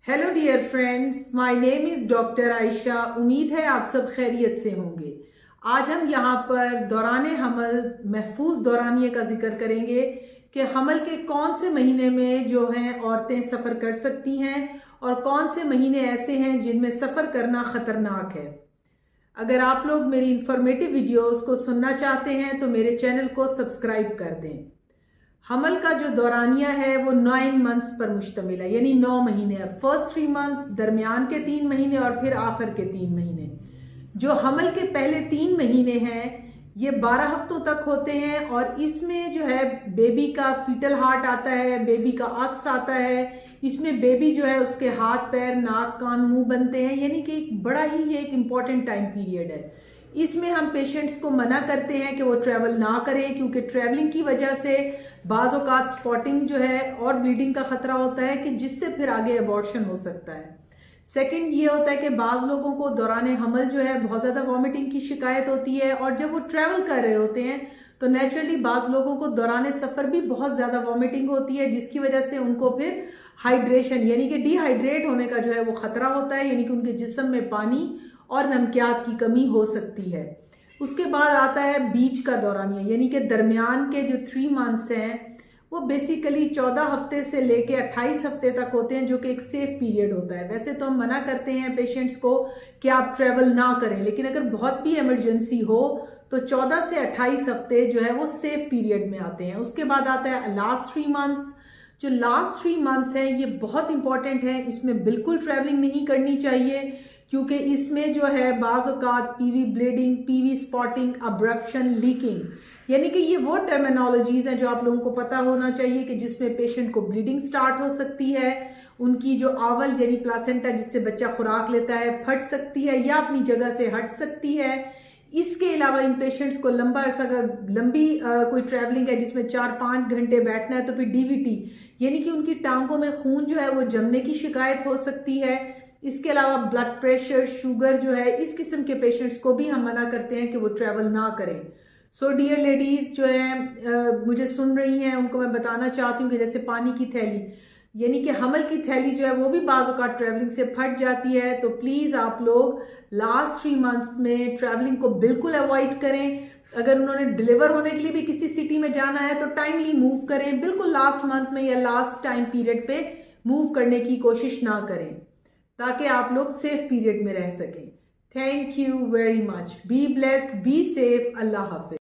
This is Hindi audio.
Hello dear friends, my name is doctor Ayesha. उम्मीद है आप सब खैरियत से होंगे। आज हम यहाँ पर दौराने हमल महफूज दौरानिये का जिक्र करेंगे कि हमल के कौन से महीने में जो हैं औरतें सफ़र कर सकती हैं और कौन से महीने ऐसे हैं जिनमें सफ़र करना ख़तरनाक है। अगर आप लोग मेरी इंफॉर्मेटिव वीडियोस को सुनना चाहते हैं तो मेरे चैनल को सब्सक्राइब कर दें। हमल का जो दौरानिया है वो 9 मंथ्स पर मुश्तमिल है, यानी 9 महीने है। फर्स्ट 3 मंथ्स, दरमियान के 3 महीने और फिर आखिर के 3 महीने। जो हमल के पहले 3 महीने हैं ये 12 हफ्तों तक होते हैं और इसमें जो है बेबी का फीटल हार्ट आता है, बेबी का अक्स आता है। इसमें बेबी जो है उसके हाथ पैर नाक कान मुंह बनते हैं, यानी कि एक बड़ा ही एक इम्पॉर्टेंट टाइम पीरियड है। इसमें हम पेशेंट्स को मना करते हैं कि वो ट्रैवल ना करें, क्योंकि ट्रैवलिंग की वजह से बाज़ औक़ात स्पॉटिंग जो है और ब्लीडिंग का खतरा होता है कि जिससे फिर आगे अबॉर्शन हो सकता है। सेकंड ये होता है कि बाज़ लोगों को दौरान हमल जो है बहुत ज़्यादा वॉमिटिंग की शिकायत होती है और जब वो ट्रैवल कर रहे होते हैं तो नेचुरली बाज़ लोगों को दौरान सफ़र भी बहुत ज़्यादा वॉमिटिंग होती है, जिसकी वजह से उनको फिर हाइड्रेशन यानी कि डिहाइड्रेट होने का जो है वो ख़तरा होता है, यानी कि उनके जिस्म में पानी और नमकियात की कमी हो सकती है। उसके बाद आता है बीच का दौरानिया, यानी कि दरमियान के जो 3 मंथ्स हैं वो बेसिकली 14 हफ्ते से लेके 28 हफ्ते तक होते हैं, जो कि एक सेफ पीरियड होता है। वैसे तो हम मना करते हैं पेशेंट्स को कि आप ट्रैवल ना करें, लेकिन अगर बहुत भी इमरजेंसी हो तो 14 से 28 हफ्ते जो है वो सेफ पीरियड में आते हैं। उसके बाद आता है लास्ट 3 मंथ्स। जो लास्ट 3 मंथ्स हैं ये बहुत इंपॉर्टेंट है, इसमें बिल्कुल ट्रैवलिंग नहीं करनी चाहिए, क्योंकि इसमें जो है बाज़ औक़ात PV bleeding, PV spotting, abruption, leaking, यानी कि ये वो टर्मिनोलॉजीज हैं जो आप लोगों को पता होना चाहिए कि जिसमें पेशेंट को ब्लीडिंग स्टार्ट हो सकती है, उनकी जो आवल यानी प्लासेंटा जिससे बच्चा खुराक लेता है फट सकती है या अपनी जगह से हट सकती है। इसके अलावा इन पेशेंट्स को लंबा अरसा अगर लंबी कोई ट्रैवलिंग है जिसमें 4-5 घंटे बैठना है तो फिर डीवीटी यानी कि उनकी टांगों में खून जो है वो जमने की शिकायत हो सकती है। इसके अलावा ब्लड प्रेशर, शुगर जो है, इस किस्म के पेशेंट्स को भी हम मना करते हैं कि वो ट्रैवल ना करें। सो डियर लेडीज़ जो है मुझे सुन रही हैं उनको मैं बताना चाहती हूँ कि जैसे पानी की थैली यानी कि हमल की थैली जो है वो भी बाज़ औक़ात ट्रैवलिंग से फट जाती है, तो प्लीज़ आप लोग लास्ट 3 मंथ्स में ट्रैवलिंग को बिल्कुल अवॉइड करें। अगर उन्होंने डिलीवर होने के लिए भी किसी सिटी में जाना है तो टाइमली मूव करें, बिल्कुल लास्ट मंथ में या लास्ट टाइम पीरियड पे मूव करने की कोशिश ना करें, ताकि आप लोग सेफ पीरियड में रह सकें। Thank you very much. Be blessed, be safe. Allah Hafiz.